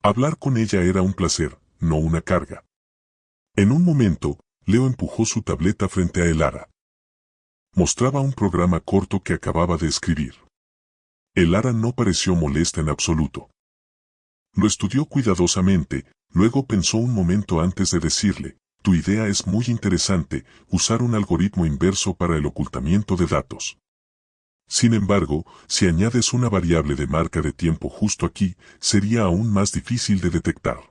Hablar con ella era un placer, no una carga. En un momento, Leo empujó su tableta frente a Elara. Mostraba un programa corto que acababa de escribir. Elara no pareció molesta en absoluto. Lo estudió cuidadosamente, luego pensó un momento antes de decirle: tu idea es muy interesante, usar un algoritmo inverso para el ocultamiento de datos. Sin embargo, si añades una variable de marca de tiempo justo aquí, sería aún más difícil de detectar.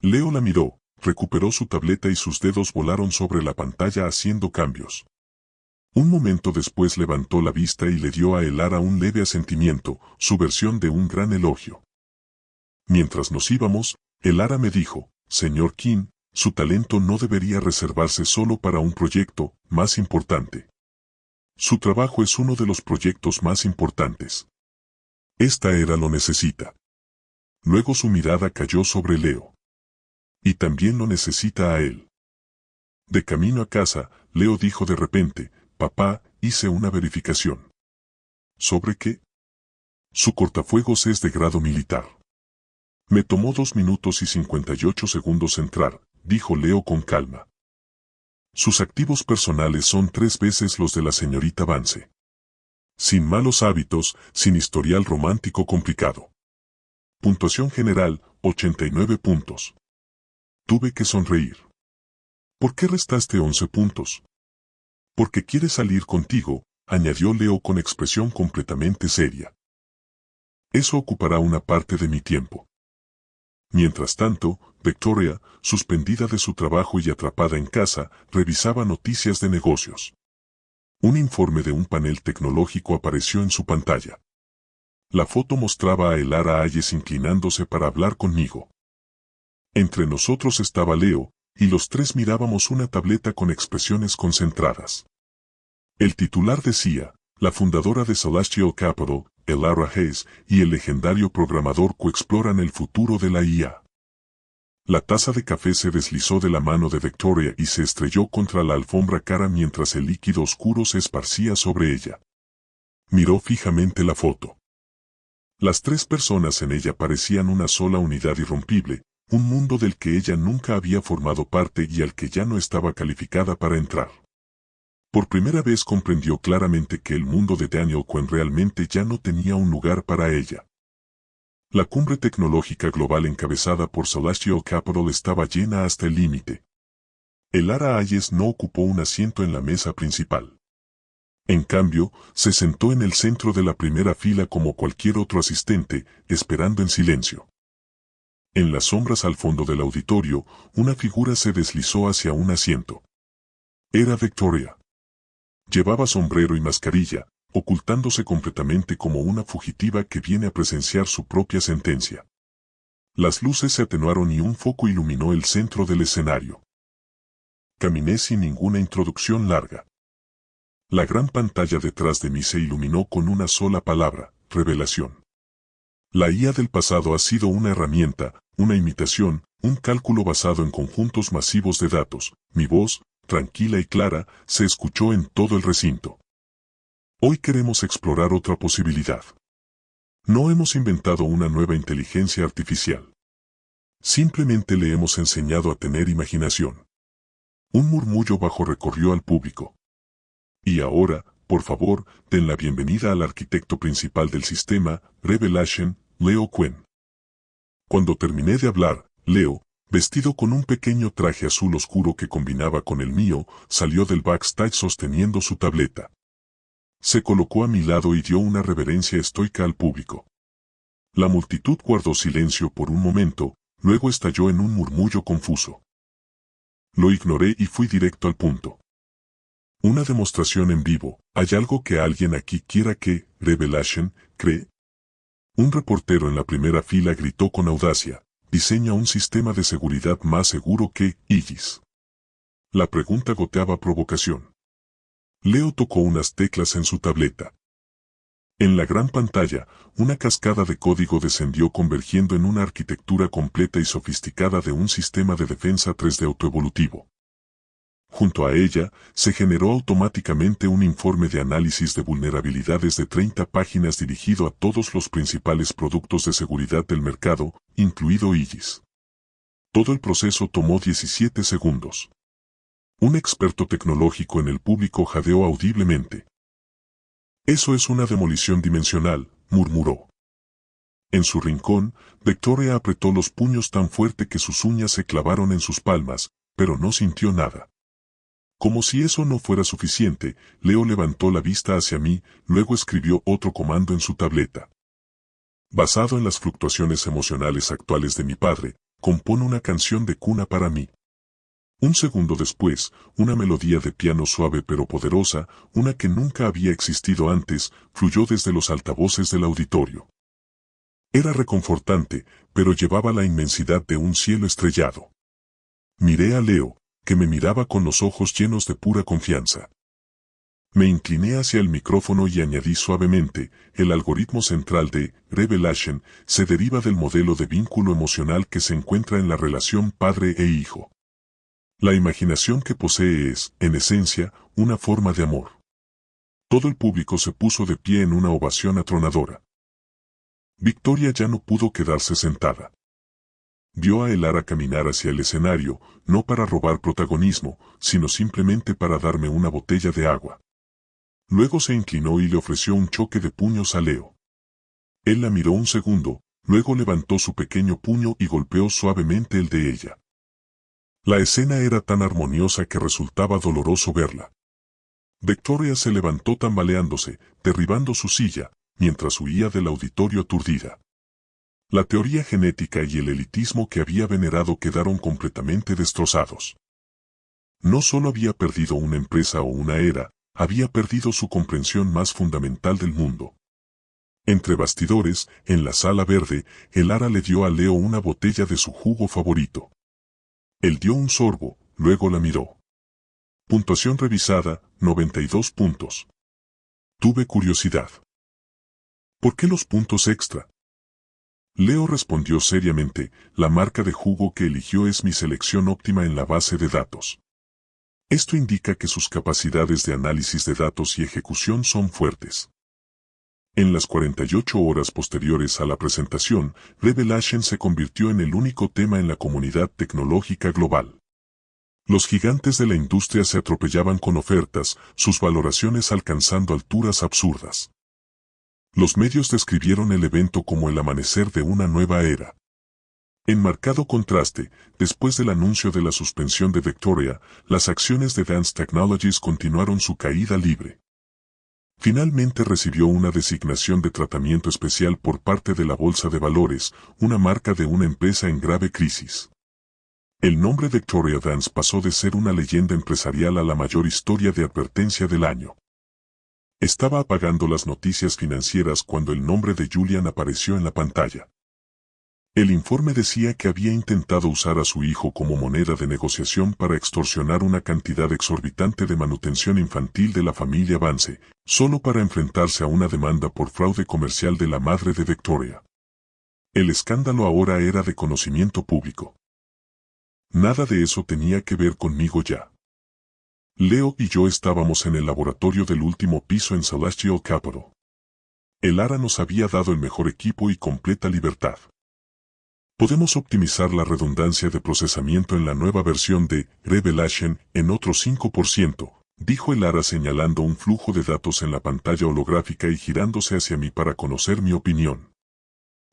Leo la miró, recuperó su tableta y sus dedos volaron sobre la pantalla haciendo cambios. Un momento después levantó la vista y le dio a Elara un leve asentimiento, su versión de un gran elogio. Mientras nos íbamos, Elara me dijo: señor King, su talento no debería reservarse solo para un proyecto más importante. Su trabajo es uno de los proyectos más importantes. Esta era lo necesita. Luego su mirada cayó sobre Leo. Y también lo necesita a él. De camino a casa, Leo dijo de repente: papá, hice una verificación. ¿Sobre qué? Su cortafuegos es de grado militar. Me tomó 2 minutos y 58 segundos entrar, dijo Leo con calma. Sus activos personales son 3 veces los de la señorita Vance. Sin malos hábitos, sin historial romántico complicado. Puntuación general, 89 puntos. Tuve que sonreír. ¿Por qué restaste 11 puntos? Porque quiere salir contigo, añadió Leo con expresión completamente seria. Eso ocupará una parte de mi tiempo. Mientras tanto, Victoria, suspendida de su trabajo y atrapada en casa, revisaba noticias de negocios. Un informe de un panel tecnológico apareció en su pantalla. La foto mostraba a Elara Hayes inclinándose para hablar conmigo. Entre nosotros estaba Leo, y los 3 mirábamos una tableta con expresiones concentradas. El titular decía: la fundadora de Celestial Capital, Elara Hayes, y el legendario programador Q exploran el futuro de la IA. La taza de café se deslizó de la mano de Victoria y se estrelló contra la alfombra cara mientras el líquido oscuro se esparcía sobre ella. Miró fijamente la foto. Las 3 personas en ella parecían una sola unidad irrompible, un mundo del que ella nunca había formado parte y al que ya no estaba calificada para entrar. Por primera vez comprendió claramente que el mundo de Daniel Quinn realmente ya no tenía un lugar para ella. La cumbre tecnológica global encabezada por Celestial Capital estaba llena hasta el límite. Elara Hayes no ocupó un asiento en la mesa principal. En cambio, se sentó en el centro de la primera fila como cualquier otro asistente, esperando en silencio. En las sombras al fondo del auditorio, una figura se deslizó hacia un asiento. Era Victoria. Llevaba sombrero y mascarilla, ocultándose completamente como una fugitiva que viene a presenciar su propia sentencia. Las luces se atenuaron y un foco iluminó el centro del escenario. Caminé sin ninguna introducción larga. La gran pantalla detrás de mí se iluminó con una sola palabra: revelación. La IA del pasado ha sido una herramienta, una imitación, un cálculo basado en conjuntos masivos de datos. Mi voz, tranquila y clara, se escuchó en todo el recinto. Hoy queremos explorar otra posibilidad. No hemos inventado una nueva inteligencia artificial. Simplemente le hemos enseñado a tener imaginación. Un murmullo bajo recorrió al público. Y ahora, por favor, den la bienvenida al arquitecto principal del sistema, Revelation, Leo Quinn. Cuando terminé de hablar, Leo, vestido con un pequeño traje azul oscuro que combinaba con el mío, salió del backstage sosteniendo su tableta. Se colocó a mi lado y dio una reverencia estoica al público. La multitud guardó silencio por un momento, luego estalló en un murmullo confuso. Lo ignoré y fui directo al punto. Una demostración en vivo. ¿Hay algo que alguien aquí quiera que Revelation cree? Un reportero en la primera fila gritó con audacia: diseña un sistema de seguridad más seguro que Aegis. La pregunta goteaba provocación. Leo tocó unas teclas en su tableta. En la gran pantalla, una cascada de código descendió convergiendo en una arquitectura completa y sofisticada de un sistema de defensa 3D autoevolutivo. Junto a ella, se generó automáticamente un informe de análisis de vulnerabilidades de 30 páginas dirigido a todos los principales productos de seguridad del mercado, incluido Aegis. Todo el proceso tomó 17 segundos. Un experto tecnológico en el público jadeó audiblemente. Eso es una demolición dimensional, murmuró. En su rincón, Victoria apretó los puños tan fuerte que sus uñas se clavaron en sus palmas, pero no sintió nada. Como si eso no fuera suficiente, Leo levantó la vista hacia mí, luego escribió otro comando en su tableta. Basado en las fluctuaciones emocionales actuales de mi padre, compone una canción de cuna para mí. Un segundo después, una melodía de piano suave pero poderosa, una que nunca había existido antes, fluyó desde los altavoces del auditorio. Era reconfortante, pero llevaba la inmensidad de un cielo estrellado. Miré a Leo, que me miraba con los ojos llenos de pura confianza. Me incliné hacia el micrófono y añadí suavemente: el algoritmo central de Revelation se deriva del modelo de vínculo emocional que se encuentra en la relación padre e hijo. La imaginación que posee es, en esencia, una forma de amor. Todo el público se puso de pie en una ovación atronadora. Victoria ya no pudo quedarse sentada. Vio a Elara caminar hacia el escenario, no para robar protagonismo, sino simplemente para darme una botella de agua. Luego se inclinó y le ofreció un choque de puños a Leo. Él la miró un segundo, luego levantó su pequeño puño y golpeó suavemente el de ella. La escena era tan armoniosa que resultaba doloroso verla. Victoria se levantó tambaleándose, derribando su silla, mientras huía del auditorio aturdida. La teoría genética y el elitismo que había venerado quedaron completamente destrozados. No solo había perdido una empresa o una era, había perdido su comprensión más fundamental del mundo. Entre bastidores, en la sala verde, Elara le dio a Leo una botella de su jugo favorito. Él dio un sorbo, luego la miró. Puntuación revisada, 92 puntos. Tuve curiosidad. ¿Por qué los puntos extra? Leo respondió seriamente: la marca de jugo que eligió es mi selección óptima en la base de datos. Esto indica que sus capacidades de análisis de datos y ejecución son fuertes. En las 48 horas posteriores a la presentación, Revelation se convirtió en el único tema en la comunidad tecnológica global. Los gigantes de la industria se atropellaban con ofertas, sus valoraciones alcanzando alturas absurdas. Los medios describieron el evento como el amanecer de una nueva era. En marcado contraste, después del anuncio de la suspensión de Victoria, las acciones de Vance Technologies continuaron su caída libre. Finalmente recibió una designación de tratamiento especial por parte de la Bolsa de Valores, una marca de una empresa en grave crisis. El nombre Victoria Vance pasó de ser una leyenda empresarial a la mayor historia de advertencia del año. Estaba apagando las noticias financieras cuando el nombre de Julian apareció en la pantalla. El informe decía que había intentado usar a su hijo como moneda de negociación para extorsionar una cantidad exorbitante de manutención infantil de la familia Vance, solo para enfrentarse a una demanda por fraude comercial de la madre de Victoria. El escándalo ahora era de conocimiento público. Nada de eso tenía que ver conmigo ya. Leo y yo estábamos en el laboratorio del último piso en Celestial Capital. El ARA nos había dado el mejor equipo y completa libertad. Podemos optimizar la redundancia de procesamiento en la nueva versión de Revelation en otro 5%, dijo el ARA señalando un flujo de datos en la pantalla holográfica y girándose hacia mí para conocer mi opinión.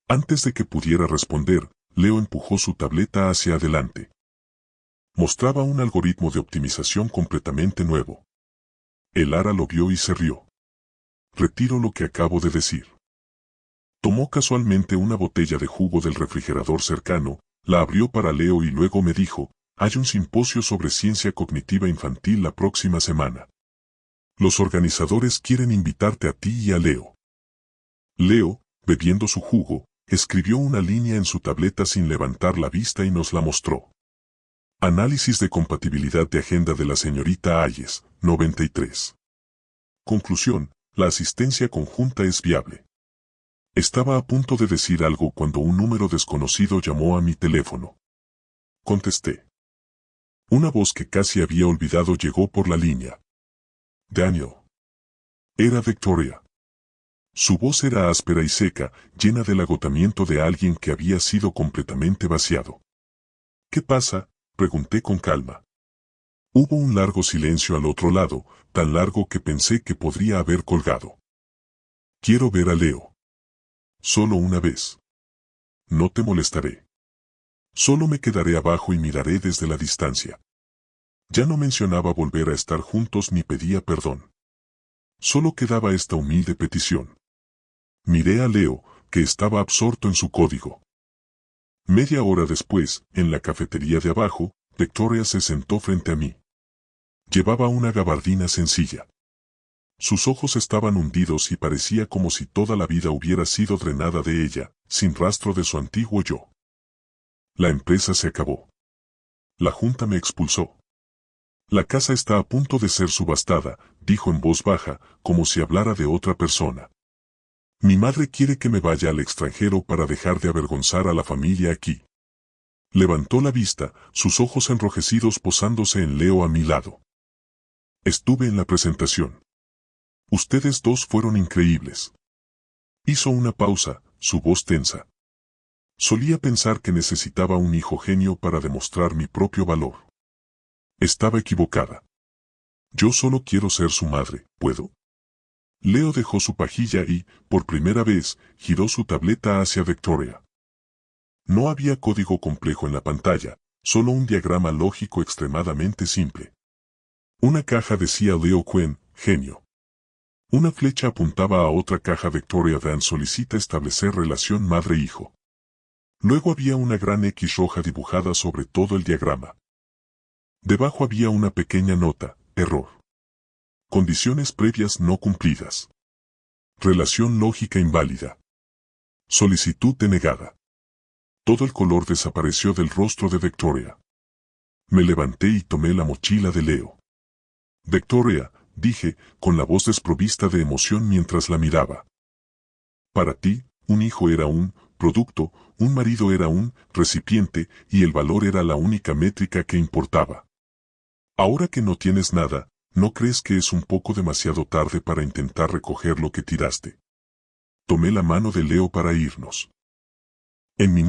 Antes de que pudiera responder, Leo empujó su tableta hacia adelante. Mostraba un algoritmo de optimización completamente nuevo. El ARA lo vio y se rió. Retiro lo que acabo de decir. Tomó casualmente una botella de jugo del refrigerador cercano, la abrió para Leo y luego me dijo, hay un simposio sobre ciencia cognitiva infantil la próxima semana. Los organizadores quieren invitarte a ti y a Leo. Leo, bebiendo su jugo, escribió una línea en su tableta sin levantar la vista y nos la mostró. Análisis de compatibilidad de agenda de la señorita Ayes, 93. Conclusión, la asistencia conjunta es viable. Estaba a punto de decir algo cuando un número desconocido llamó a mi teléfono. Contesté. Una voz que casi había olvidado llegó por la línea. Daniel. Era Victoria. Su voz era áspera y seca, llena del agotamiento de alguien que había sido completamente vaciado. ¿Qué pasa?, pregunté con calma. Hubo un largo silencio al otro lado, tan largo que pensé que podría haber colgado. Quiero ver a Leo. Solo una vez. No te molestaré. Solo me quedaré abajo y miraré desde la distancia. Ya no mencionaba volver a estar juntos ni pedía perdón. Solo quedaba esta humilde petición. Miré a Leo, que estaba absorto en su código. Media hora después, en la cafetería de abajo, Victoria se sentó frente a mí. Llevaba una gabardina sencilla. Sus ojos estaban hundidos y parecía como si toda la vida hubiera sido drenada de ella, sin rastro de su antiguo yo. La empresa se acabó. La junta me expulsó. La casa está a punto de ser subastada, dijo en voz baja, como si hablara de otra persona. Mi madre quiere que me vaya al extranjero para dejar de avergonzar a la familia aquí. Levantó la vista, sus ojos enrojecidos posándose en Leo a mi lado. Estuve en la presentación. Ustedes dos fueron increíbles. Hizo una pausa, su voz tensa. Solía pensar que necesitaba un hijo genio para demostrar mi propio valor. Estaba equivocada. Yo solo quiero ser su madre, ¿puedo? Leo dejó su pajilla y, por primera vez, giró su tableta hacia Victoria. No había código complejo en la pantalla, solo un diagrama lógico extremadamente simple. Una caja decía Leo Quinn, genio. Una flecha apuntaba a otra caja. Victoria Vance solicita establecer relación madre-hijo. Luego había una gran X roja dibujada sobre todo el diagrama. Debajo había una pequeña nota, error. Condiciones previas no cumplidas. Relación lógica inválida. Solicitud denegada. Todo el color desapareció del rostro de Victoria. Me levanté y tomé la mochila de Leo. Victoria, dije, con la voz desprovista de emoción mientras la miraba. Para ti, un hijo era un producto, un marido era un recipiente, y el valor era la única métrica que importaba. Ahora que no tienes nada, ¿no crees que es un poco demasiado tarde para intentar recoger lo que tiraste? Tomé la mano de Leo para irnos. En mi